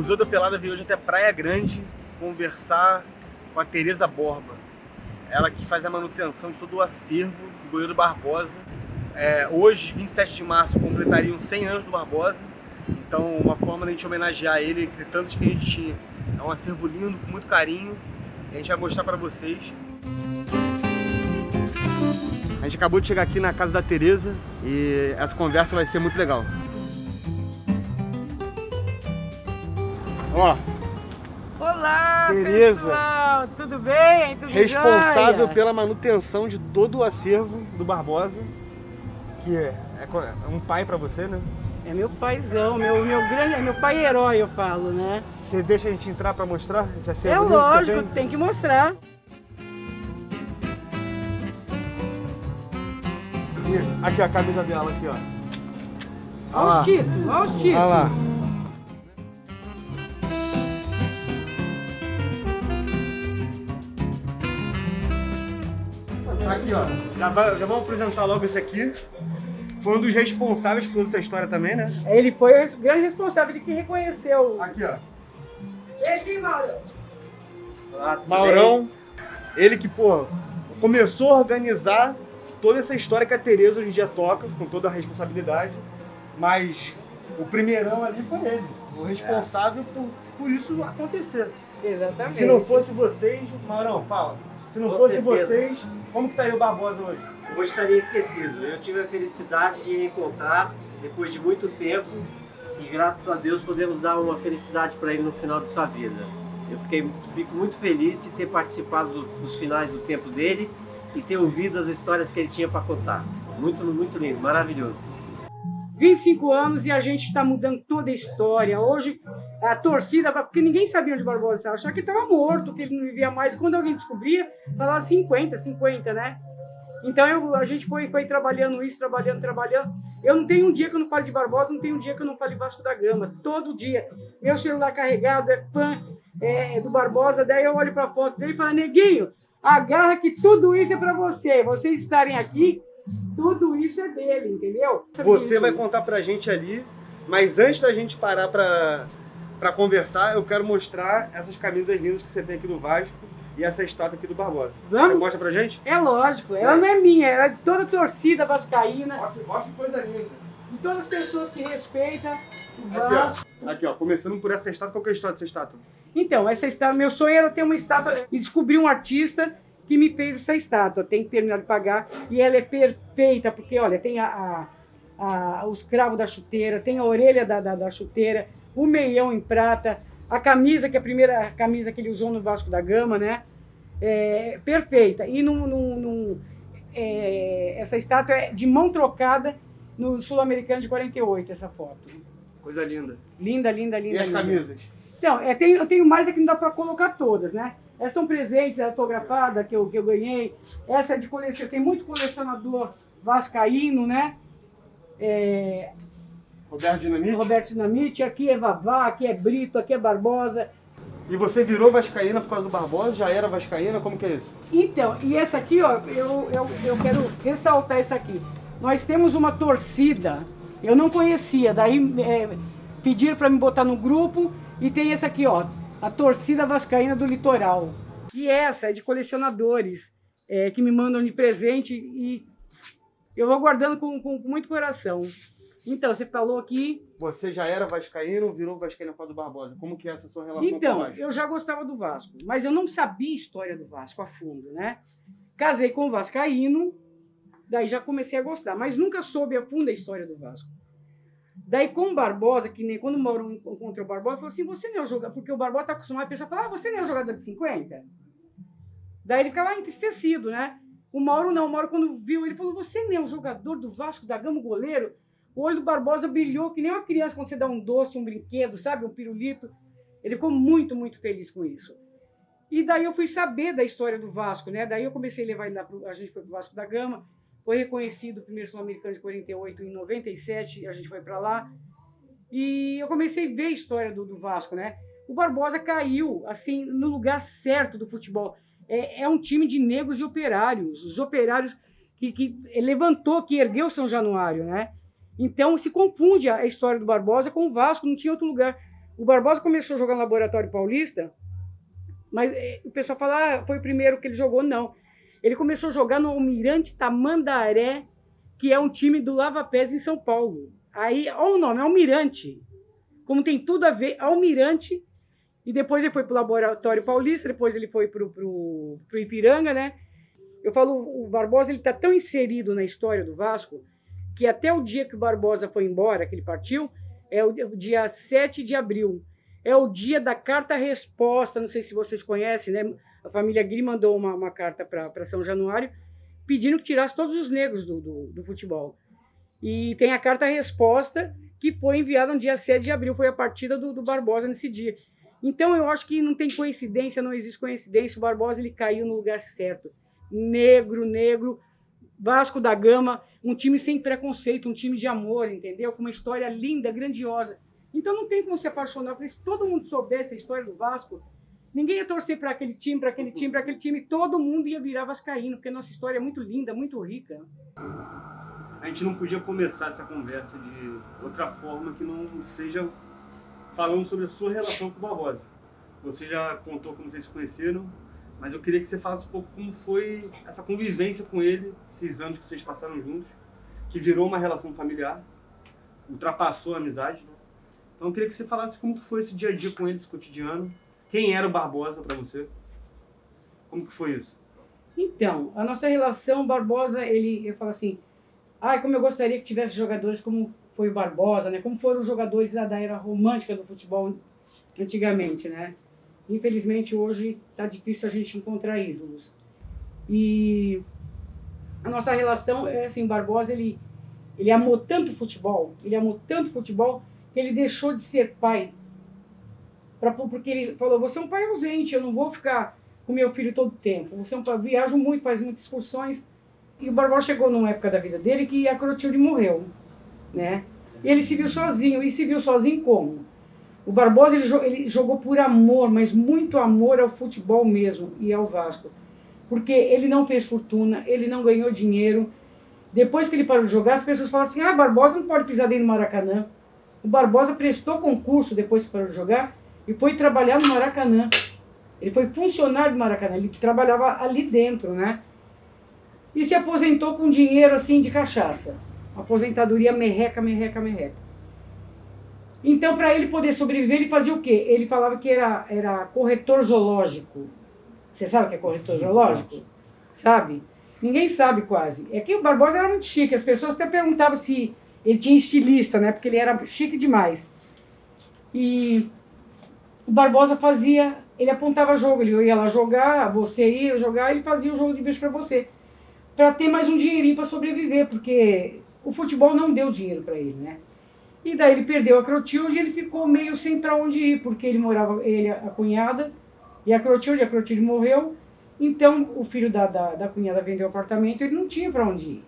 Museu da Pelada veio hoje até Praia Grande conversar com a Tereza Borba. Ela que faz a manutenção de todo o acervo do goleiro Barbosa. Hoje, 27 de março, completariam 100 anos do Barbosa. Então, uma forma de a gente homenagear ele, entre tantos que a gente tinha. É um acervo lindo, com muito carinho. E a gente vai mostrar para vocês. A gente acabou de chegar aqui na casa da Tereza e essa conversa vai ser muito legal. Ó, olá, Tereza, pessoal! Tudo bem? Tudo responsável jóia? pela manutenção de todo o acervo do Barbosa, que é um pai pra você, né? É meu paizão, meu pai herói, eu falo, né? Você deixa a gente entrar pra mostrar esse acervo? É lógico, tem que mostrar. E aqui a camisa dela, aqui, ó. Olha os títulos, olha os títulos. Olha lá. Aqui, ó. Já vamos apresentar logo esse aqui. Foi um dos responsáveis por essa história também, né? Ele foi o grande responsável de que reconheceu. Aqui, ó. E aqui, Mauro? Maurão, ele que, pô, começou a organizar toda essa história que a Tereza hoje em dia toca, com toda a responsabilidade, mas o primeirão ali foi ele, o responsável por isso acontecer. Exatamente. Se não fosse vocês, Maurão, fala, se não fosse vocês, como que estaria o Barbosa hoje? Hoje estaria esquecido. Eu tive a felicidade de encontrar depois de muito tempo e graças a Deus podemos dar uma felicidade para ele no final de sua vida. Eu fico muito feliz de ter participado dos finais do tempo dele e ter ouvido as histórias que ele tinha para contar. Muito, muito lindo, maravilhoso. 25 anos e a gente está mudando toda a história. Hoje, a torcida, porque ninguém sabia onde o Barbosa estava, achava que ele estava morto, que ele não vivia mais. Quando alguém descobria, falava 50, né? Então a gente foi trabalhando isso, trabalhando. Eu não tenho um dia que eu não falo de Barbosa, não tenho um dia que eu não falo de Vasco da Gama. Todo dia. Meu celular carregado é fã do Barbosa, daí eu olho para a foto dele e falo, neguinho, agarra que tudo isso é para você. Vocês estarem aqui, tudo isso é dele, entendeu? Você vai contar pra gente ali, mas antes da gente parar pra conversar, eu quero mostrar essas camisas lindas que você tem aqui do Vasco e essa estátua aqui do Barbosa. Vamos? Você mostra pra gente? É lógico, ela não é minha, ela é de toda a torcida vascaína, Olha que coisa linda. de todas as pessoas que respeitam o Aqui, Vasco. ó. Aqui, ó. Começando por essa estátua. Qual que é a história dessa estátua? Então, essa estátua, meu sonho era ter uma estátua e descobrir um artista que me fez essa estátua. Tem que terminar de pagar e ela é perfeita, porque, olha, tem os cravos da chuteira, tem a orelha da chuteira, o meião em prata, a camisa, que é a primeira camisa que ele usou no Vasco da Gama, né? É perfeita. E essa estátua é de mão trocada no Sul-Americano de 48, essa foto. Coisa linda. Linda, linda, linda. E as linda. camisas? Então, eu tenho mais aqui, não dá para colocar todas, né? Essas são presentes, autografada que eu ganhei. Essa é de coleção, tem muito colecionador vascaíno, né? Roberto Dinamite, aqui é Vavá, aqui é Brito, aqui é Barbosa. E você virou vascaína por causa do Barbosa? Já era vascaína? Como que é isso? Então, e essa aqui, ó, eu quero ressaltar essa aqui. Nós temos uma torcida, eu não conhecia, daí pediram para me botar no grupo e tem essa aqui, ó, a torcida vascaína do litoral. E essa é de colecionadores que me mandam de presente e eu vou guardando com muito coração. Então, você falou aqui... Você já era vascaíno, virou vascaíno por causa do Barbosa. Como que é essa sua relação com o Então, Vasco? eu já gostava do Vasco, mas eu não sabia a história do Vasco a fundo, né? Casei com o vascaíno, daí já comecei a gostar, mas nunca soube a fundo a história do Vasco. Daí com o Barbosa, que nem quando o Mauro encontrou o Barbosa, falou assim, você não é o jogador, porque o Barbosa está acostumado, a pessoa fala, você não é o jogador de 50? Daí ele ficava entristecido, né? O Mauro não, o Mauro quando viu, ele falou, você não é o jogador do Vasco da Gama, o goleiro? O olho do Barbosa brilhou que nem uma criança quando você dá um doce, um brinquedo, sabe? Um pirulito. Ele ficou muito, muito feliz com isso. E daí eu fui saber da história do Vasco, né? Daí eu comecei a levar ele lá, a gente foi pro Vasco da Gama, foi reconhecido o primeiro Sul-Americano de 48 em 97, a gente foi para lá. E eu comecei a ver a história do Vasco, né? O Barbosa caiu, assim, no lugar certo do futebol. É um time de negros e operários. Os operários que levantou, que ergueu São Januário, né? Então se confunde a história do Barbosa com o Vasco, não tinha outro lugar. O Barbosa começou a jogar no Laboratório Paulista, mas o pessoal fala, foi o primeiro que ele jogou, não. Ele começou a jogar no Almirante Tamandaré, que é um time do Lava Pés em São Paulo. Aí, olha o nome, Almirante. Como tem tudo a ver, Almirante. E depois ele foi para o Laboratório Paulista, depois ele foi para o Ipiranga, né? Eu falo, o Barbosa está tão inserido na história do Vasco, que até o dia que o Barbosa foi embora, que ele partiu, é o dia 7 de abril. É o dia da carta-resposta, não sei se vocês conhecem, né? A família Gri mandou uma carta para São Januário, pedindo que tirasse todos os negros do futebol. E tem a carta-resposta que foi enviada no dia 7 de abril, foi a partida do Barbosa nesse dia. Então eu acho que não tem coincidência, não existe coincidência, o Barbosa ele caiu no lugar certo. Negro, Vasco da Gama, um time sem preconceito, um time de amor, entendeu? Com uma história linda, grandiosa. Então não tem como se apaixonar, porque se todo mundo soubesse a história do Vasco, ninguém ia torcer para aquele time, para aquele time, para aquele time, todo mundo ia virar vascaíno, porque a nossa história é muito linda, muito rica. A gente não podia começar essa conversa de outra forma que não seja falando sobre a sua relação com o Barbosa. Você já contou como vocês se conheceram, mas eu queria que você falasse um pouco como foi essa convivência com ele, esses anos que vocês passaram juntos, que virou uma relação familiar, ultrapassou a amizade, né? Então eu queria que você falasse como que foi esse dia a dia com ele, esse cotidiano. Quem era o Barbosa para você? Como que foi isso? Então, a nossa relação, Barbosa, eu falo assim, como eu gostaria que tivesse jogadores como foi o Barbosa, né? Como foram os jogadores da era romântica do futebol antigamente, né? Infelizmente, hoje está difícil a gente encontrar ídolos. E a nossa relação é assim, o Barbosa, ele amou tanto o futebol, que ele deixou de ser pai. Porque ele falou, você é um pai ausente, eu não vou ficar com meu filho todo o tempo. Você é um pai, viajo muito, faz muitas excursões. E o Barbosa chegou numa época da vida dele que a Clotilde morreu, né? E ele se viu sozinho. E se viu sozinho como? O Barbosa ele jogou por amor, mas muito amor ao futebol mesmo e ao Vasco. Porque ele não fez fortuna, ele não ganhou dinheiro. Depois que ele parou de jogar, as pessoas falam assim, Barbosa não pode pisar dentro do Maracanã. O Barbosa prestou concurso depois que parou de jogar e foi trabalhar no Maracanã. Ele foi funcionário do Maracanã, ele trabalhava ali dentro, né? E se aposentou com dinheiro assim de cachaça. Aposentadoria merreca. Então, para ele poder sobreviver, ele fazia o quê? Ele falava que era corretor zoológico. Você sabe o que é corretor zoológico? Sabe? Ninguém sabe quase. É que o Barbosa era muito chique. As pessoas até perguntavam se ele tinha estilista, né? Porque ele era chique demais. E o Barbosa ele apontava jogo. Ele ia lá jogar, você ia jogar, ele fazia o jogo de bicho para você. Para ter mais um dinheirinho para sobreviver, porque o futebol não deu dinheiro para ele, né? E daí ele perdeu a Clotilde e ele ficou meio sem para onde ir, porque a cunhada, e a Clotilde morreu, então o filho da cunhada vendeu o apartamento, ele não tinha para onde ir.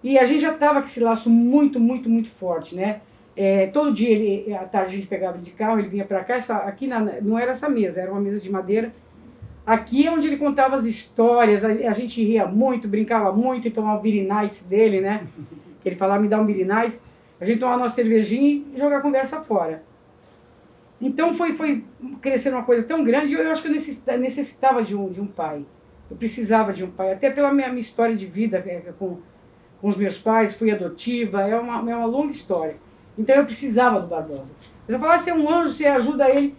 E a gente já estava com esse laço muito forte, né? Todo dia, à tarde a gente pegava ele de carro, ele vinha para cá, não era essa mesa, era uma mesa de madeira. Aqui é onde ele contava as histórias, a gente ria muito, brincava muito, e tomava o Billy Nights dele, né? Ele falava, me dá um Billy Nights. A gente tomava nossa cervejinha e jogar a conversa fora. Então foi crescendo uma coisa tão grande, eu acho que eu necessitava de um pai. Eu precisava de um pai, até pela minha história de vida com os meus pais, fui adotiva, é uma longa história. Então eu precisava do Barbosa. Eu falava, você é um anjo, você ajuda ele.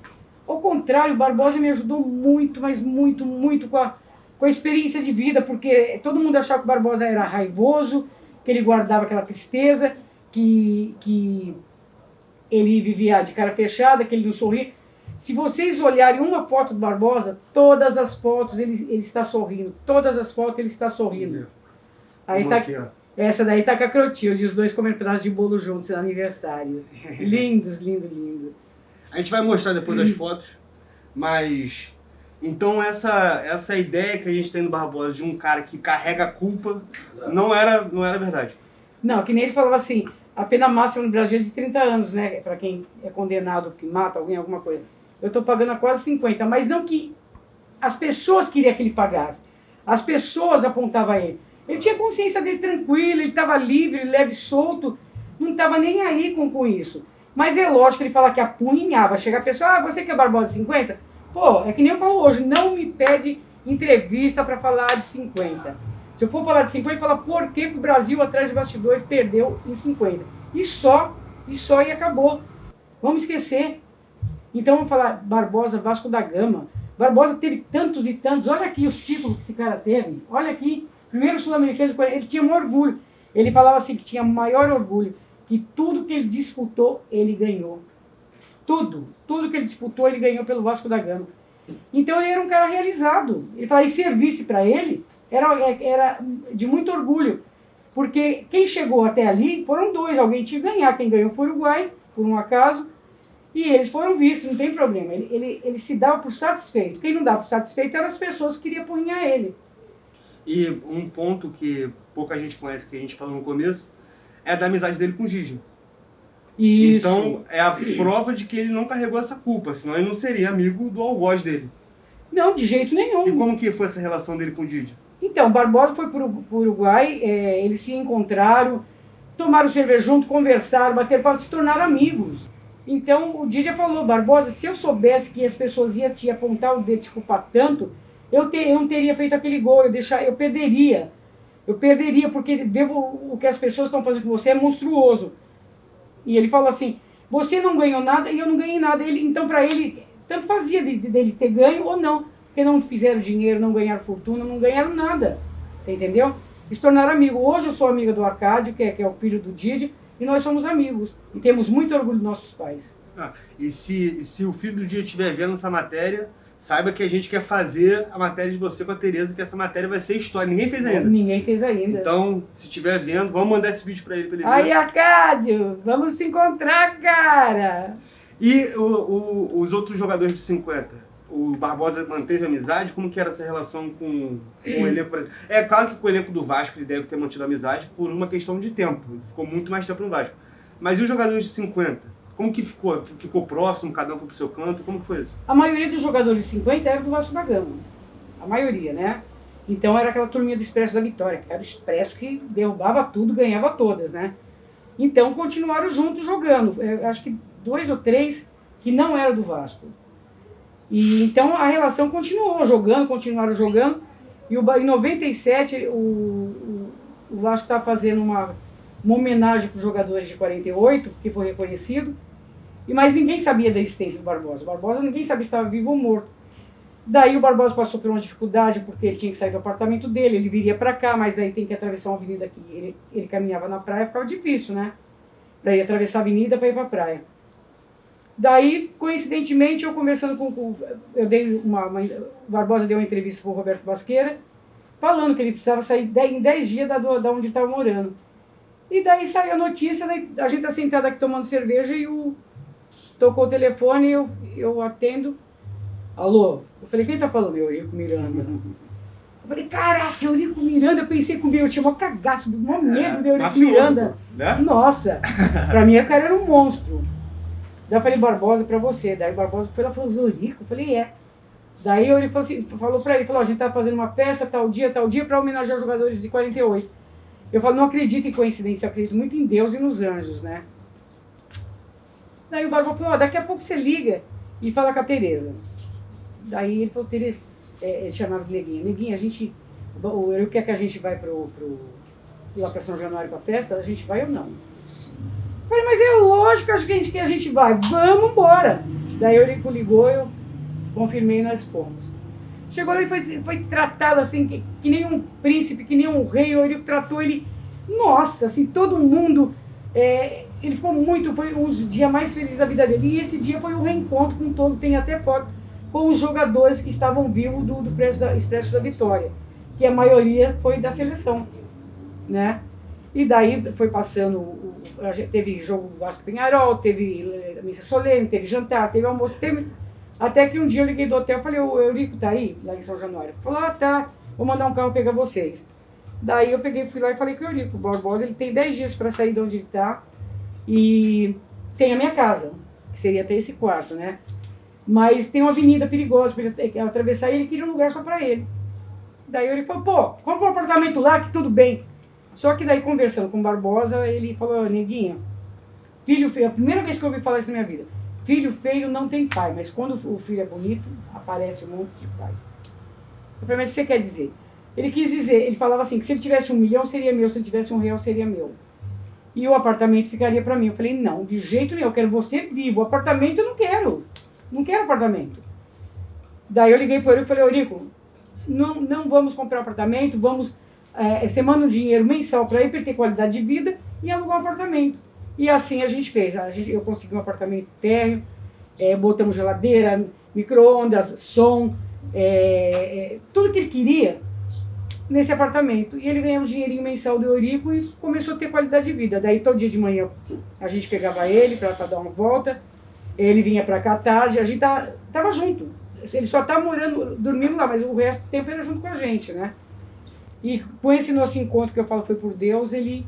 Ao contrário, o Barbosa me ajudou muito, mas muito com a experiência de vida, porque todo mundo achava que o Barbosa era raivoso, que ele guardava aquela tristeza, que ele vivia de cara fechada, que ele não sorria. Se vocês olharem uma foto do Barbosa, todas as fotos ele está sorrindo. Todas as fotos ele está sorrindo. Aí tá aqui, ó. Essa daí tá com a Clotilde, os dois comendo pedaço de bolo juntos no aniversário. Lindos, lindo. A gente vai mostrar depois as fotos, mas... Então essa ideia que a gente tem do Barbosa de um cara que carrega a culpa não era verdade. Não, que nem ele falava assim, a pena máxima no Brasil é de 30 anos, né? Para quem é condenado, que mata alguém, alguma coisa. Eu estou pagando a quase 50, mas não que as pessoas queriam que ele pagasse. As pessoas apontavam a ele. Ele tinha consciência dele tranquila, ele estava livre, leve, solto, não estava nem aí com isso. Mas é lógico que ele fala que apunhava. Chega a pessoa, você que é Barbosa de 50? Pô, é que nem eu falo hoje, não me pede entrevista para falar de 50. Se eu for falar de 50, fala por que o Brasil atrás de bastidores perdeu em 50. E só e acabou. Vamos esquecer. Então vamos falar Barbosa, Vasco da Gama. Barbosa teve tantos e tantos. Olha aqui os títulos que esse cara teve. Olha aqui. Primeiro sul-americano, ele tinha um orgulho. Ele falava assim que tinha maior orgulho. Que tudo que ele disputou, ele ganhou. Tudo que ele disputou, ele ganhou pelo Vasco da Gama. Então ele era um cara realizado. Ele falava, e serviço para ele era de muito orgulho. Porque quem chegou até ali foram dois. Alguém tinha que ganhar. Quem ganhou foi o Uruguai, por um acaso. E eles foram vistos, não tem problema. Ele se dava por satisfeito. Quem não dava por satisfeito eram as pessoas que queriam apunhar ele. E um ponto que pouca gente conhece, que a gente falou no começo, é da amizade dele com o Gigi. Isso. Então, é a prova de que ele não carregou essa culpa, senão ele não seria amigo do algoz dele. Não, de jeito nenhum. E como que foi essa relação dele com o Gigi? Então, Barbosa foi para o Uruguai, eles se encontraram, tomaram cerveja junto, conversaram, bateram para se tornar amigos. Então, o Didi falou, Barbosa, se eu soubesse que as pessoas iam te apontar o dedo, te culpar tanto, eu não teria feito aquele gol, eu perderia. Eu perderia, porque o que as pessoas estão fazendo com você é monstruoso. E ele falou assim, você não ganhou nada e eu não ganhei nada. Então, para ele, tanto fazia dele ter ganho ou não. Porque não fizeram dinheiro, não ganharam fortuna, não ganharam nada. Você entendeu? E se tornaram amigos. Hoje eu sou amiga do Arcádio, que é o filho do Didi, e nós somos amigos. E temos muito orgulho dos nossos pais. E se o filho do Didi estiver vendo essa matéria, saiba que a gente quer fazer a matéria de você com a Tereza, que essa matéria vai ser história. Ninguém fez ainda. Ninguém fez ainda. Então, se estiver vendo, vamos mandar esse vídeo para ele ver. Aí, Arcádio, vamos se encontrar, cara. E os outros jogadores de 50? O Barbosa manteve amizade? Como que era essa relação com o elenco, por exemplo? É claro que com o elenco do Vasco ele deve ter mantido amizade por uma questão de tempo. Ele ficou muito mais tempo no Vasco. Mas e os jogadores de 50? Como que ficou? Ficou próximo, cada um foi pro seu canto? Como que foi isso? A maioria dos jogadores de 50 era do Vasco da Gama. A maioria, né? Então era aquela turminha do Expresso da Vitória, que era o Expresso que derrubava tudo, ganhava todas, né? Então continuaram juntos jogando. Eu acho que 2 ou 3 que não eram do Vasco. E então a relação continuaram jogando. E em 97 o Vasco estava fazendo uma homenagem para os jogadores de 48, que foi reconhecido. Mas ninguém sabia da existência do Barbosa. O Barbosa ninguém sabia se estava vivo ou morto. Daí o Barbosa passou por uma dificuldade, porque ele tinha que sair do apartamento dele, ele viria para cá, mas aí tem que atravessar uma avenida que ele caminhava na praia, ficava difícil, né? Para ir atravessar a avenida para ir para a praia. Daí, coincidentemente, eu conversando eu dei o Barbosa deu uma entrevista para o Roberto Basqueira, falando que ele precisava sair em 10 dias da onde ele estava morando. E daí saiu a notícia, daí a gente está sentado aqui tomando cerveja e tocou o telefone, eu atendo. Alô? Eu falei, quem tá falando? Eurico Miranda. Eu falei, caraca, Eurico Miranda, eu pensei comigo, eu tinha maior cagaço, maior medo de Eurico Miranda. Né? Nossa, pra mim a cara era um monstro. Daí eu falei, Barbosa, pra você. Daí o Barbosa foi lá e falou, Eurico? Eu falei, é. Daí o Eurico falou pra ele, a gente tá fazendo uma festa tal dia, pra homenagear os jogadores de 48. Eu falo, não acredito em coincidência, eu acredito muito em Deus e nos anjos, né? Daí o Barbosa falou, daqui a pouco você liga e fala com a Tereza. Daí ele falou, Tereza, ele chamava de Neguinha. Neguinha, o Eurico quer que a gente vai lá pra São Januário pra festa, a gente vai ou não? Eu falei, mas é lógico que a gente vai, vamos embora. Daí o Eurico ligou, eu confirmei e nós fomos. Chegou lá e foi tratado assim, que nem um príncipe, que nem um rei. O Eurico tratou ele, nossa, assim, todo mundo. Ele ficou foi um dos dias mais felizes da vida dele. E esse dia foi um reencontro com todo, tem até foto, com os jogadores que estavam vivos do Expresso da Vitória, que a maioria foi da seleção, né? E daí foi passando, teve jogo do Vasco Penharol, teve missa solene, teve jantar, teve almoço, até que um dia eu liguei do hotel e falei, o Eurico tá aí, lá em São Januário? Falou, tá, vou mandar um carro pegar vocês. Daí eu fui lá e falei com o Eurico, o Barbosa, ele tem 10 dias para sair de onde ele tá e tem a minha casa, que seria até esse quarto, né? Mas tem uma avenida perigosa para ele atravessar e ele queria um lugar só para ele. Daí ele falou, pô, compra um apartamento lá que tudo bem. Só que daí conversando com o Barbosa, ele falou, Neguinho, Filho feio, a primeira vez que eu ouvi falar isso na minha vida. Filho feio não tem pai, mas quando o filho é bonito, aparece um monte de pai. Eu falei, mas o que você quer dizer? Ele quis dizer, ele falava assim, que se ele tivesse 1 milhão seria meu, se ele tivesse R$1 seria meu. E o apartamento ficaria para mim. Eu falei, não, de jeito nenhum, eu quero você vivo. O apartamento eu não quero. Não quero apartamento. Daí eu liguei para o Eurico e falei, Eurico, não vamos comprar apartamento, vamos, você manda um dinheiro mensal para ele ter qualidade de vida e alugar um apartamento. E assim a gente fez. Eu consegui um apartamento térreo, botamos geladeira, micro-ondas, som, tudo que ele queria nesse apartamento. E ele ganhou um dinheirinho mensal do Eurico e começou a ter qualidade de vida. Daí todo dia de manhã a gente pegava ele para dar uma volta, ele vinha para cá à tarde, a gente tava junto. Ele só tá dormindo lá, mas o resto do tempo era junto com a gente, né? E com esse nosso encontro, que eu falo foi por Deus, ele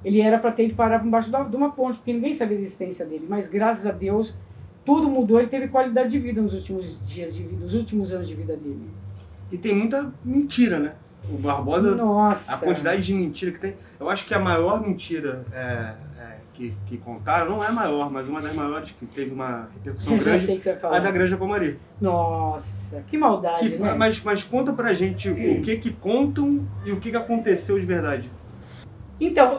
era para ter ido parar embaixo de uma ponte, porque ninguém sabia da existência dele. Mas graças a Deus, tudo mudou, ele teve qualidade de vida nos últimos dias de vida, nos últimos anos de vida dele. E tem muita mentira, né? O Barbosa, nossa, a quantidade de mentira que tem. Eu acho que a maior mentira que contaram, não é a maior, mas uma das maiores que teve uma repercussão grande, sei que você vai falar. a da Granja Comari. Nossa, que maldade, né? Mas conta pra gente o que contam e o que aconteceu de verdade. Então,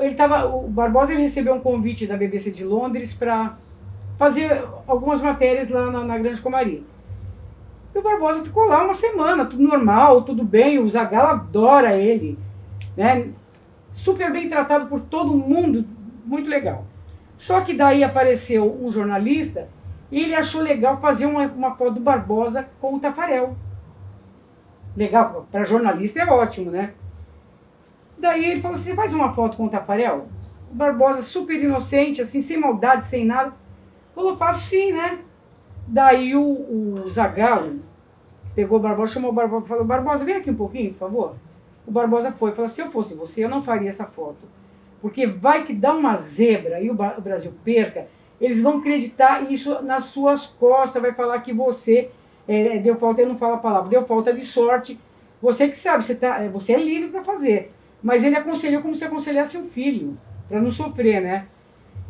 o Barbosa ele recebeu um convite da BBC de Londres para fazer algumas matérias lá na Granja Comari. E o Barbosa ficou lá uma semana, tudo normal, tudo bem, o Zagallo adora ele, né? Super bem tratado por todo mundo, muito legal. Só que daí apareceu um jornalista e ele achou legal fazer uma foto do Barbosa com o Tafarel. Legal, para jornalista é ótimo, né? Daí ele falou assim, você faz uma foto com o Tafarel? O Barbosa, super inocente, assim, sem maldade, sem nada, falou, faço sim, né? Daí o Zagallo pegou o Barbosa, chamou o Barbosa e falou, Barbosa, vem aqui um pouquinho, por favor. O Barbosa foi, falou, se eu fosse você, eu não faria essa foto. Porque vai que dá uma zebra e o Brasil perca, eles vão acreditar isso nas suas costas, vai falar que você deu falta, eu não falo a palavra, deu falta de sorte. Você que sabe, você é livre para fazer. Mas ele aconselhou como se aconselhasse um filho, para não sofrer, né?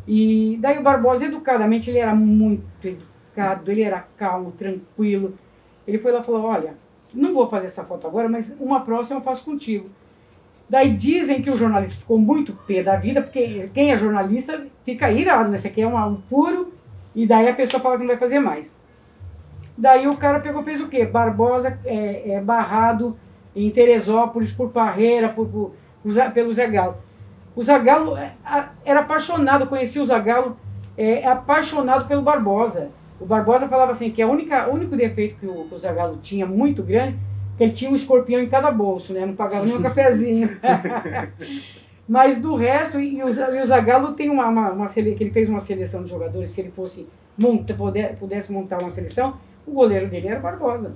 E daí o Barbosa, educadamente, ele era muito educado, ele era calmo, tranquilo. Ele foi lá e falou, olha, não vou fazer essa foto agora, mas uma próxima eu faço contigo. Daí dizem que o jornalista ficou muito pé da vida, porque quem é jornalista fica irado, né? Você quer um furo, e daí a pessoa fala que não vai fazer mais. Daí o cara fez o quê? Barbosa barrado em Teresópolis por Parreira, pelo Zagallo. O Zagallo era apaixonado, conhecia o Zagallo, apaixonado pelo Barbosa. O Barbosa falava assim, que o único defeito que o Zagallo tinha muito grande, que ele tinha um escorpião em cada bolso, né? Não pagava nem um cafezinho. Mas do resto, e o Zagallo tem que ele fez uma seleção de jogadores, se ele pudesse montar uma seleção, o goleiro dele era o Barbosa.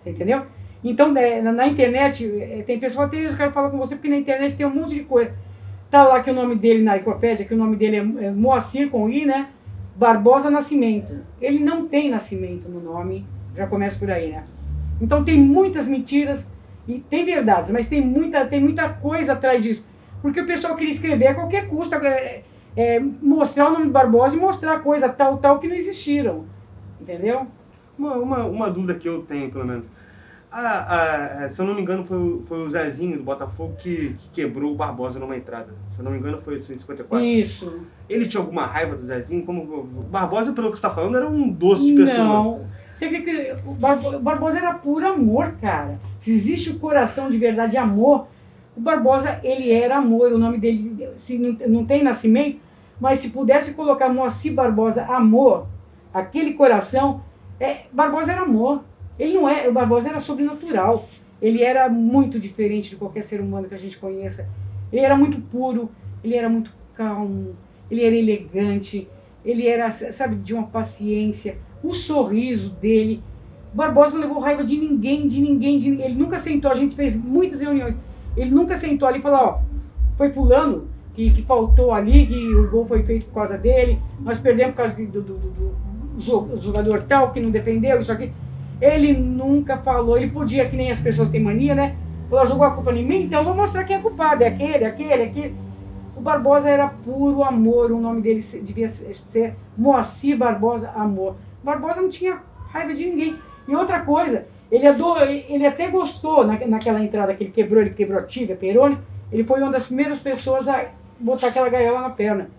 Você entendeu? Então, na internet, tem pessoas que eu quero falar com você, porque na internet tem um monte de coisa. Tá lá que o nome dele, na enciclopédia, que o nome dele é Moacir, com I, né? Barbosa Nascimento. Ele não tem Nascimento no nome, já começa por aí, né? Então tem muitas mentiras, e tem verdades, mas tem muita coisa atrás disso. Porque o pessoal queria escrever a qualquer custo, mostrar o nome de Barbosa e mostrar coisa tal que não existiram. Entendeu? Uma dúvida que eu tenho, pelo menos. Se eu não me engano, foi o Zezinho do Botafogo que quebrou o Barbosa numa entrada. Se eu não me engano, foi isso em 54. Isso. Ele tinha alguma raiva do Zezinho? O Barbosa, pelo que você está falando, era um doce de pessoa. Não. Você vê que o Barbosa era puro amor, cara. Se existe o coração de verdade, amor, o Barbosa, ele era amor. O nome dele, se não tem Nascimento, mas se pudesse colocar Moacir Barbosa, amor, aquele coração, Barbosa era amor. O Barbosa era sobrenatural. Ele era muito diferente de qualquer ser humano que a gente conheça. Ele era muito puro, ele era muito calmo, ele era elegante, ele era, sabe, de uma paciência. O sorriso dele. O Barbosa não levou raiva de ninguém. Ele nunca sentou, a gente fez muitas reuniões. Ele nunca sentou ali e falou, ó, foi fulano que faltou ali, que o gol foi feito por causa dele, nós perdemos por causa do jogador tal, que não defendeu, isso aqui. Ele nunca falou, ele podia, que nem as pessoas têm mania, né? Falou, jogou a culpa em mim, então eu vou mostrar quem é culpado, é aquele. O Barbosa era puro amor, o nome dele devia ser Moacir Barbosa Amor. O Barbosa não tinha raiva de ninguém. E outra coisa, ele até gostou naquela entrada que ele quebrou a tibia, perone, ele foi uma das primeiras pessoas a botar aquela gaiola na perna.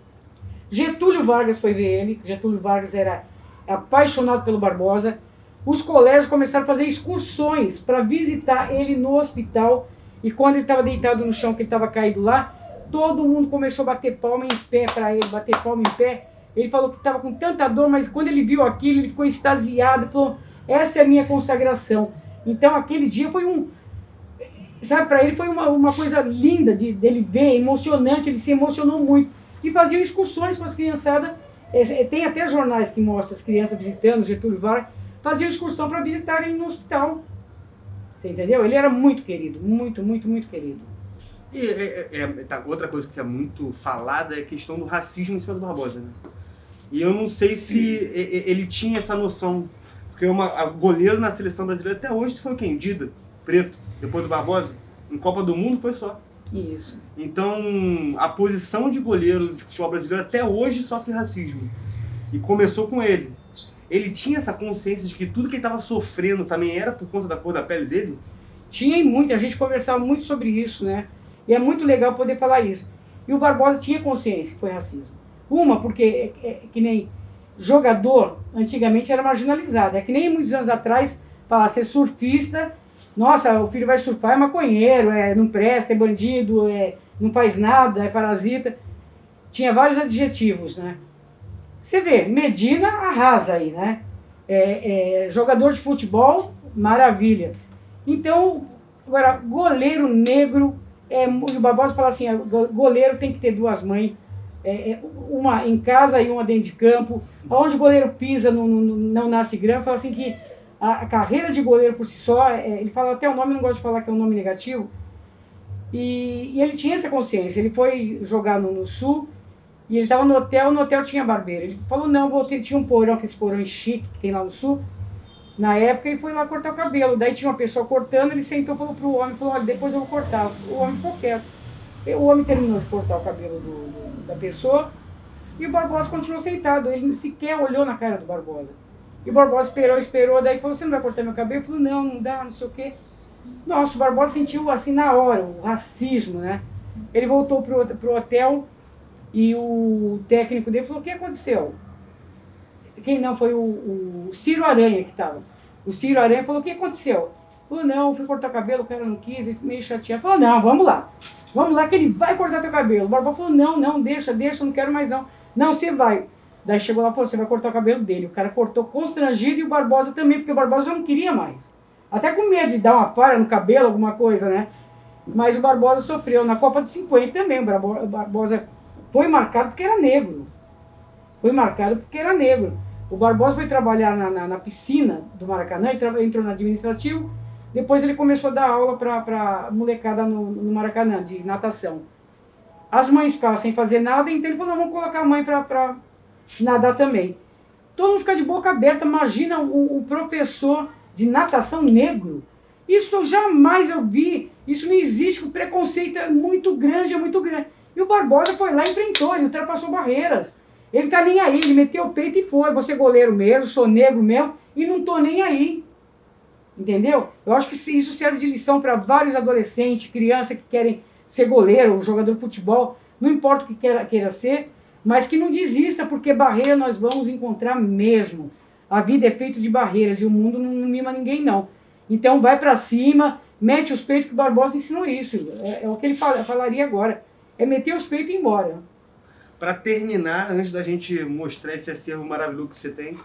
Getúlio Vargas foi ver ele, Getúlio Vargas era apaixonado pelo Barbosa. Os colégios começaram a fazer excursões para visitar ele no hospital, e quando ele estava deitado no chão, que ele estava caído lá, todo mundo começou a bater palma em pé para ele, bater palma em pé. Ele falou que estava com tanta dor, mas quando ele viu aquilo, ele ficou extasiado, falou, essa é a minha consagração. Então aquele dia foi sabe, para ele foi uma coisa linda dele ver, emocionante, ele se emocionou muito. E faziam excursões com as criançadas, tem até jornais que mostram as crianças visitando Getúlio Vargas, faziam excursão para visitarem no hospital. Você entendeu? Ele era muito querido, muito, muito, muito querido. E outra coisa que é muito falada é a questão do racismo em cima do Barbosa, né? E eu não sei se ele tinha essa noção, porque goleiro na seleção brasileira até hoje foi quem? Dida, preto, depois do Barbosa, em Copa do Mundo foi só. Isso. Então, a posição de goleiro de futebol brasileiro até hoje sofre racismo. E começou com ele. Ele tinha essa consciência de que tudo que ele estava sofrendo também era por conta da cor da pele dele? Tinha e muito, a gente conversava muito sobre isso, né? E é muito legal poder falar isso. E o Barbosa tinha consciência que foi racismo. Porque que nem jogador, antigamente era marginalizado. É que nem muitos anos atrás, falar ser surfista, nossa, o filho vai surfar, é maconheiro, não presta, é bandido, não faz nada, é parasita. Tinha vários adjetivos, né? Você vê, Medina arrasa aí, né? Jogador de futebol, maravilha. Então, agora, goleiro negro, o Barbosa fala assim, goleiro tem que ter duas mães, uma em casa e uma dentro de campo. Onde o goleiro pisa não nasce grama. Fala assim que a carreira de goleiro por si só, ele fala até o nome, não gosta de falar que é um nome negativo, e ele tinha essa consciência. Ele foi jogar no Sul, e ele estava no hotel tinha barbeiro. Ele falou, não, tinha um porão, que esse porão chique que tem lá no Sul, na época, e foi lá cortar o cabelo. Daí tinha uma pessoa cortando, ele sentou e falou pro homem, olha, depois eu vou cortar. O homem ficou quieto. O homem terminou de cortar o cabelo da pessoa, e o Barbosa continuou sentado. Ele sequer olhou na cara do Barbosa. E o Barbosa esperou, daí falou, você não vai cortar meu cabelo? Ele falou, não dá, não sei o quê. Nossa, o Barbosa sentiu assim na hora o racismo, né? Ele voltou pro hotel, e o técnico dele falou, o que aconteceu? Quem não, foi o Ciro Aranha que estava. O Ciro Aranha falou, o que aconteceu? Falou, não, fui cortar o cabelo, o cara não quis, ele meio chateado. Falou, não, vamos lá que ele vai cortar teu cabelo. O Barbosa falou, não, deixa, não quero mais não. Não, você vai. Daí chegou lá e falou, você vai cortar o cabelo dele. O cara cortou constrangido, e o Barbosa também, porque o Barbosa já não queria mais. Até com medo de dar uma falha no cabelo, alguma coisa, né? Mas o Barbosa sofreu. Na Copa de 50 também, o Barbosa foi marcado porque era negro. O Barbosa foi trabalhar na piscina do Maracanã, entrou no administrativo, depois ele começou a dar aula para molecada no Maracanã, de natação. As mães ficavam sem fazer nada, então ele falou, não, vamos colocar a mãe para nadar também. Todo mundo fica de boca aberta, imagina um professor de natação negro. Isso jamais eu vi, isso não existe, o preconceito é muito grande. E o Barbosa foi lá e enfrentou, ele ultrapassou barreiras. Ele tá nem aí, ele meteu o peito e foi, vou ser goleiro mesmo, sou negro mesmo, e não tô nem aí. Entendeu? Eu acho que isso serve de lição para vários adolescentes, crianças que querem ser goleiro, jogador de futebol, não importa o que queira ser, mas que não desista, porque barreira nós vamos encontrar mesmo. A vida é feita de barreiras e o mundo não mima ninguém, não. Então vai para cima, mete os peitos, que o Barbosa ensinou isso. É o que ele falaria agora. É meter os peitos e ir embora. Para terminar, antes da gente mostrar esse acervo maravilhoso que você tem,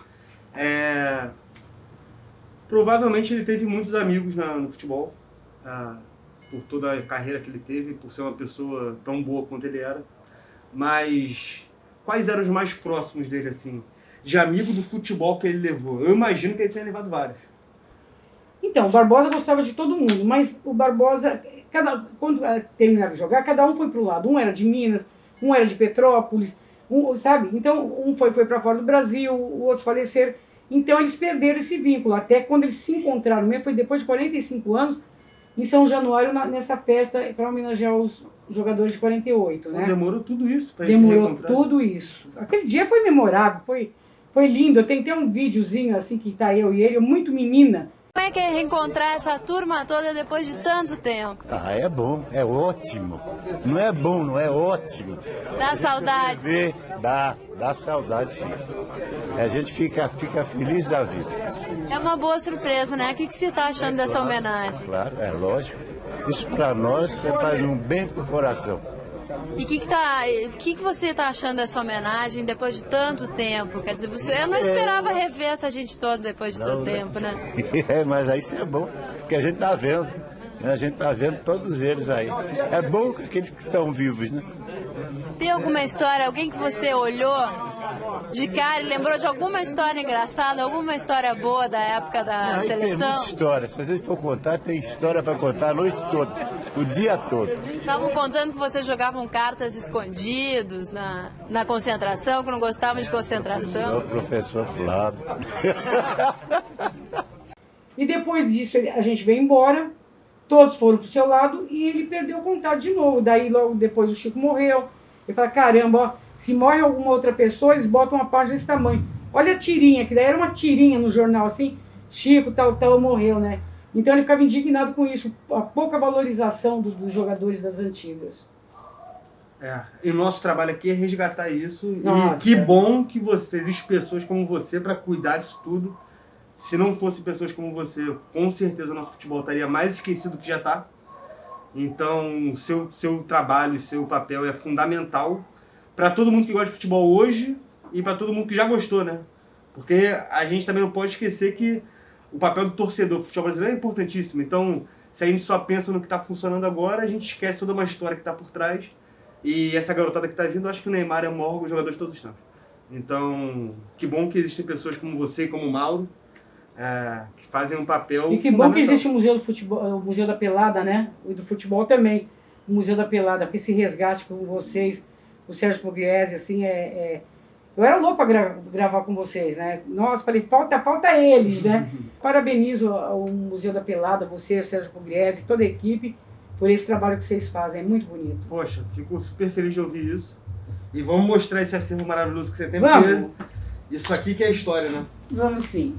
provavelmente ele teve muitos amigos no futebol, por toda a carreira que ele teve, por ser uma pessoa tão boa quanto ele era. Mas quais eram os mais próximos dele, assim, de amigo do futebol que ele levou? Eu imagino que ele tenha levado vários. Então, o Barbosa gostava de todo mundo, mas o Barbosa, quando terminaram de jogar, cada um foi para o lado. Um era de Minas, um era de Petrópolis, sabe? Então, um foi para fora do Brasil, o outro faleceram. Então, eles perderam esse vínculo. Até quando eles se encontraram mesmo, foi depois de 45 anos, em São Januário, nessa festa, para homenagear os jogadores de 48, né? Demorou tudo isso para Demorou tudo isso. Aquele dia foi memorável, foi lindo. Eu tenho até um videozinho assim que tá eu e ele, eu muito menina. Como é que é reencontrar essa turma toda depois de tanto tempo? Ah, é bom, é ótimo. Não é bom, não é ótimo. Dá saudade? Dá saudade sim. A gente fica feliz da vida. É uma boa surpresa, né? O que você está achando dessa homenagem? Claro, é lógico. Isso para nós faz um bem pro coração. E o que você está achando dessa homenagem depois de tanto tempo? Quer dizer, você não esperava rever essa gente toda depois de tanto tempo, né? Mas aí isso é bom, porque a gente tá vendo. Né? A gente tá vendo todos eles aí. É bom que aqueles que estão vivos, né? Tem alguma história, alguém que você olhou de cara e lembrou de alguma história engraçada, alguma história boa da época da Tem seleção? muita história. Se a gente for contar, tem história para contar a noite toda, o dia todo. Estavam contando que vocês jogavam cartas escondidos na concentração, que não gostavam de concentração. O professor Flávio. E depois disso a gente veio embora, todos foram pro seu lado e ele perdeu o contato de novo. Daí logo depois o Chico morreu. Ele fala, caramba, ó, se morre alguma outra pessoa, eles botam uma página desse tamanho. Olha a tirinha, que daí era uma tirinha no jornal assim, Chico tal morreu, né? Então ele ficava indignado com isso, a pouca valorização dos jogadores das antigas. E o nosso trabalho aqui é resgatar isso. Nossa. E que bom que vocês, e pessoas como você, para cuidar disso tudo. Se não fosse pessoas como você, com certeza o nosso futebol estaria mais esquecido do que já está. Então, seu trabalho, seu papel é fundamental para todo mundo que gosta de futebol hoje e para todo mundo que já gostou, né? Porque a gente também não pode esquecer que o papel do torcedor do futebol brasileiro é importantíssimo. Então, se a gente só pensa no que está funcionando agora, a gente esquece toda uma história que está por trás. E essa garotada que está vindo, eu acho que o Neymar é o maior jogador de todos os tempos. Então, que bom que existem pessoas como você e como o Mauro, que fazem um papel. E que bom que existe o Museu do Futebol, o Museu da Pelada, né? E do futebol também. O Museu da Pelada, porque esse resgate com vocês, o Sérgio Pugliese, assim, eu era louco para gravar com vocês, né? Nossa, falei, falta eles, né? Parabenizo o Museu da Pelada, você, o Sérgio Pugliese, toda a equipe, por esse trabalho que vocês fazem. É muito bonito. Poxa, fico super feliz de ouvir isso. E vamos mostrar esse acervo maravilhoso que você tem. Vamos! Porque isso aqui que é a história, né? Vamos sim.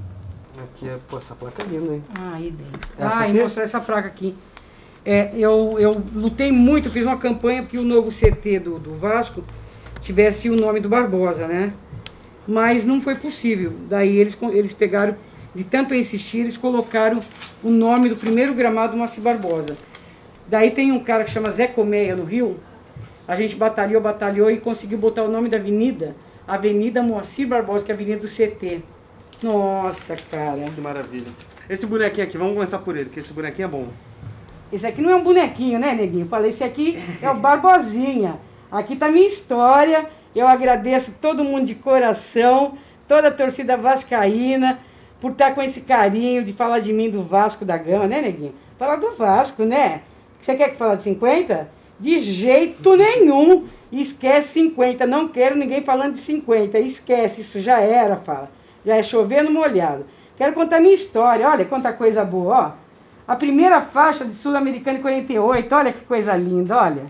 Aqui é, essa placa é linda, hein? Aí dentro. Essa E aqui? mostrar essa placa aqui. Eu lutei muito, fiz uma campanha porque o novo CT do Vasco tivesse o nome do Barbosa, né? Mas não foi possível. Daí eles pegaram, de tanto insistir, eles colocaram o nome do primeiro gramado Moacir Barbosa. Daí tem um cara que chama Zé Colmeia, no Rio. A gente batalhou e conseguiu botar o nome da avenida, Avenida Moacir Barbosa, que é a avenida do CT. Nossa, cara. Que maravilha. Esse bonequinho aqui, vamos começar por ele, porque esse bonequinho é bom. Esse aqui não é um bonequinho, né, neguinho? Falei, esse aqui é o Barbosinha. Aqui tá a minha história. Eu agradeço todo mundo de coração, toda a torcida vascaína, por estar com esse carinho de falar de mim do Vasco da Gama, né, neguinho? Falar do Vasco, né? Você quer que fale de 50? De jeito nenhum. Esquece 50. Não quero ninguém falando de 50. Esquece, isso já era, fala. Já é chovendo molhado. Quero contar minha história. Olha quanta coisa boa, ó. A primeira faixa de Sul-Americana em 48. Olha que coisa linda, olha.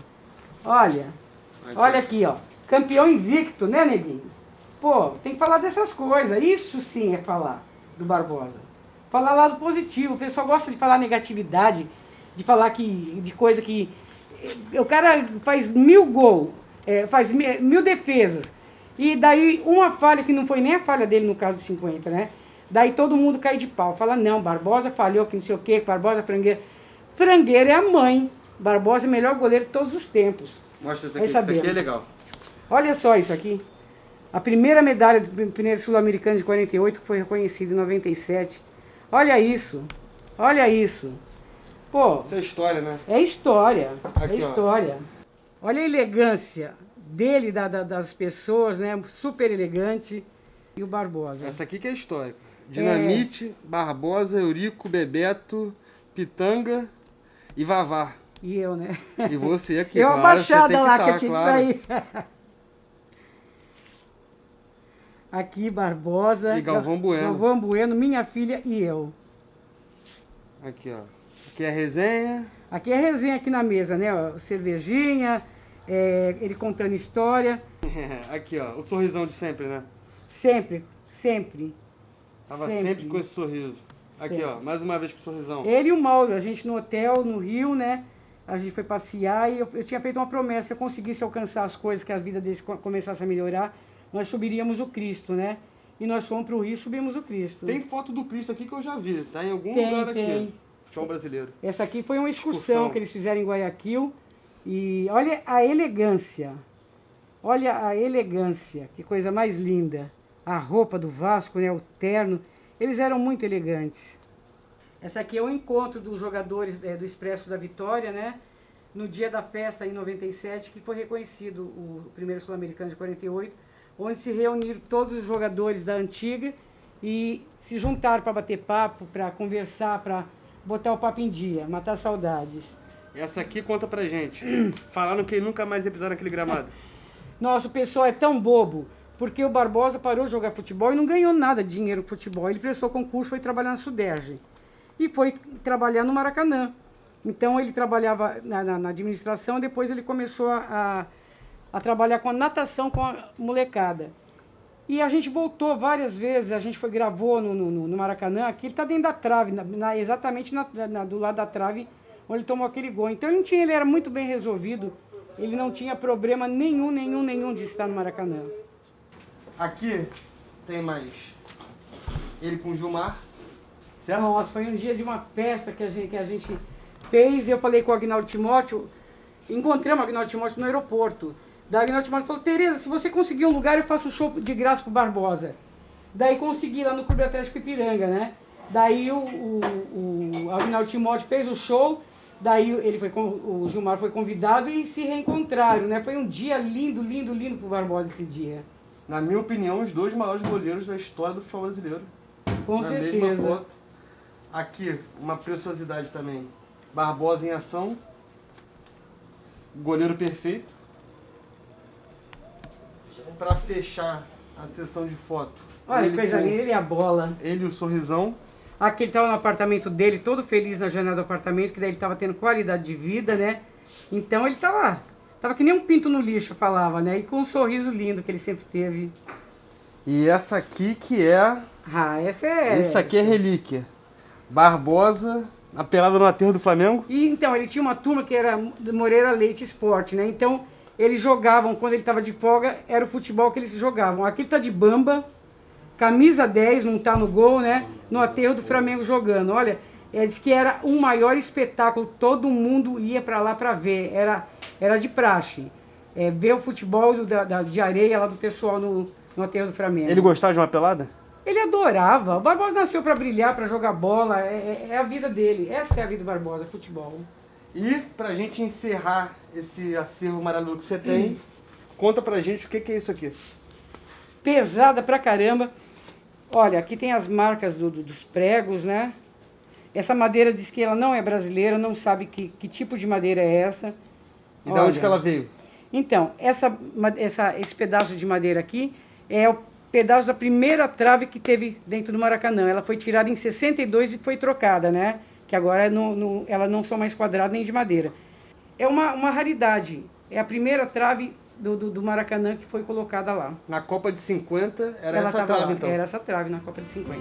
Olha aqui, ó. Campeão invicto, né, neguinho? Pô, tem que falar dessas coisas. Isso sim é falar do Barbosa. Falar lado positivo. O pessoal gosta de falar negatividade, de falar de coisa que... O cara faz 1000 gols, faz 1000 defesas. E daí uma falha, que não foi nem a falha dele no caso de 50, né? Daí todo mundo cai de pau. Fala, não, Barbosa falhou, que não sei o quê, Barbosa é frangueiro. Frangueiro é a mãe. Barbosa é o melhor goleiro de todos os tempos. Mostra isso aqui, isso aqui é legal. Olha só isso aqui. A primeira medalha do primeiro sul-americano de 48, que foi reconhecida em 97. Olha isso. Olha isso. Pô, Isso é história, né? é história. Aqui, É história. Olha a elegância dele, das pessoas, né? Super elegante. E o Barbosa. Essa aqui que é história. Dinamite, Barbosa, Eurico, Bebeto, Pitanga e Vavá. E eu, né? E você aqui, Eu claro, abaixada você tem lá, que que eu tá, tinha claro. que sair. Aqui, Barbosa. E Galvão Bueno. Galvão Bueno, minha filha e eu. Aqui, ó. Aqui é a resenha. Aqui é resenha aqui na mesa, né? Ó, cervejinha, ele contando história. Aqui, ó, o sorrisão de sempre, né? Sempre, sempre. Tava sempre com esse sorriso. Aqui, Sempre. ó, mais uma vez com o sorrisão. Ele e o Mauro, a gente no hotel, no Rio, né? A gente foi passear e eu tinha feito uma promessa, se eu conseguisse alcançar as coisas, que a vida deles começasse a melhorar, nós subiríamos o Cristo, né? E nós fomos pro Rio e subimos o Cristo. Tem foto do Cristo aqui que eu já vi, tá em algum Tem, lugar aqui. tem. Futebol brasileiro. Essa aqui foi uma excursão que eles fizeram em Guayaquil. E olha a elegância. Olha a elegância. Que coisa mais linda. A roupa do Vasco, né? O terno. Eles eram muito elegantes. Essa aqui é o encontro dos jogadores do Expresso da Vitória, né? No dia da festa, em 97, que foi reconhecido o primeiro Sul-Americano de 48, onde se reuniram todos os jogadores da antiga e se juntaram para bater papo, para conversar, para botar o papo em dia, matar saudades. Essa aqui conta pra gente. Falaram que ele nunca mais ia pisar naquele gramado. Nossa, o pessoal é tão bobo, porque o Barbosa parou de jogar futebol e não ganhou nada de dinheiro com futebol. Ele prestou concurso, foi trabalhar na Suderge e foi trabalhar no Maracanã. Então ele trabalhava na administração, depois ele começou a trabalhar com a natação com a molecada. E a gente voltou várias vezes, a gente gravou no Maracanã, aqui ele está dentro da trave, exatamente do lado da trave, onde ele tomou aquele gol. Então ele era muito bem resolvido, ele não tinha problema nenhum de estar no Maracanã. Aqui tem mais ele com o Gilmar, certo? Nossa, foi um dia de uma festa que a gente fez, eu falei com o Agnaldo Timóteo, encontramos o Agnaldo Timóteo no aeroporto. Daí o Agnaldo Timóteo falou, Tereza, se você conseguir um lugar, eu faço um show de graça pro Barbosa. Daí consegui lá no Clube Atlético Ipiranga, né? Daí o Agnaldo Timóteo fez o show, daí o Gilmar foi convidado e se reencontraram, né? Foi um dia lindo pro Barbosa esse dia. Na minha opinião, os dois maiores goleiros da história do futebol brasileiro. Com Na certeza. mesma foto. Aqui, uma preciosidade também. Barbosa em ação. Goleiro perfeito. Para fechar a sessão de foto. Olha que coisa linda, ele e a bola. Ele e o sorrisão. Aqui ele estava no apartamento dele, todo feliz na janela do apartamento, que daí ele estava tendo qualidade de vida, né? Então ele tava que nem um pinto no lixo, falava, né? E com um sorriso lindo que ele sempre teve. E essa aqui que é... Essa aqui é relíquia. Barbosa, a pelada no aterro do Flamengo. E então, ele tinha uma turma que era do Moreira Leite Esporte, né? Então, eles jogavam, quando ele estava de folga, era o futebol que eles jogavam. Aqui ele tá de bamba, camisa 10, não tá no gol, né? No aterro do Flamengo jogando. Olha, diz que era o maior espetáculo, todo mundo ia para lá para ver. Era de praxe. Ver o futebol de areia lá do pessoal no aterro do Flamengo. Ele gostava de uma pelada? Ele adorava. O Barbosa nasceu para brilhar, para jogar bola. É a vida dele. Essa é a vida do Barbosa, futebol. E pra gente encerrar esse acervo maravilhoso que você tem, conta pra gente o que é isso aqui. Pesada pra caramba. Olha, aqui tem as marcas dos pregos, né? Essa madeira diz que ela não é brasileira, não sabe que tipo de madeira é essa. E da onde que ela veio? Então, esse pedaço de madeira aqui é o pedaço da primeira trave que teve dentro do Maracanã. Ela foi tirada em 62 e foi trocada, né? Que agora ela não são mais quadradas nem de madeira. É uma raridade. É a primeira trave do Maracanã que foi colocada lá. Na Copa de 50 era Ela essa tava trave, lá. então? Era essa trave na Copa de 50.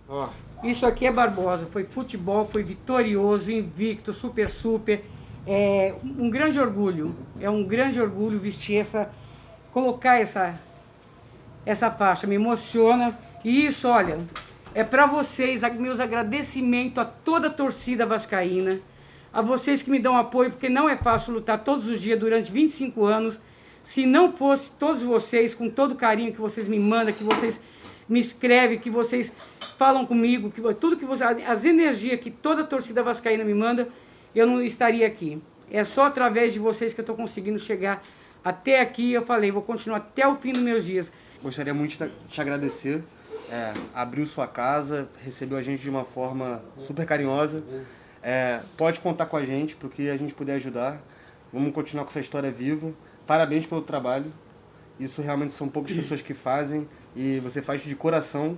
Ó, Isso aqui é Barbosa, foi futebol, foi vitorioso, invicto, super. É um grande orgulho, vestir colocar essa faixa, me emociona. E isso, olha, é para vocês, meus agradecimentos a toda a torcida vascaína, a vocês que me dão apoio, porque não é fácil lutar todos os dias durante 25 anos. Se não fosse todos vocês, com todo o carinho que vocês me mandam, que vocês me escrevem, que vocês falam comigo, tudo que as energias que toda a torcida vascaína me manda, eu não estaria aqui. É só através de vocês que eu estou conseguindo chegar até aqui. Eu falei, vou continuar até o fim dos meus dias. gostaria muito de te agradecer. Abriu sua casa, recebeu a gente de uma forma super carinhosa. Pode contar com a gente para o que a gente puder ajudar. Vamos continuar com essa história viva. Parabéns pelo trabalho. Isso realmente são poucas pessoas que fazem e você faz de coração.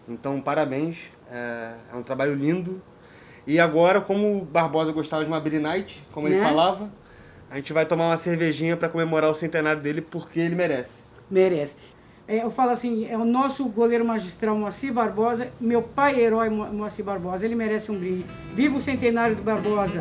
Então, parabéns. É um trabalho lindo. E agora, como o Barbosa gostava de uma Beer Night, como ele falava, a gente vai tomar uma cervejinha para comemorar o centenário dele, porque ele merece. Merece. Eu falo assim, é o nosso goleiro magistral Moacir Barbosa, meu pai herói Moacir Barbosa, ele merece um brinde. Viva o centenário do Barbosa!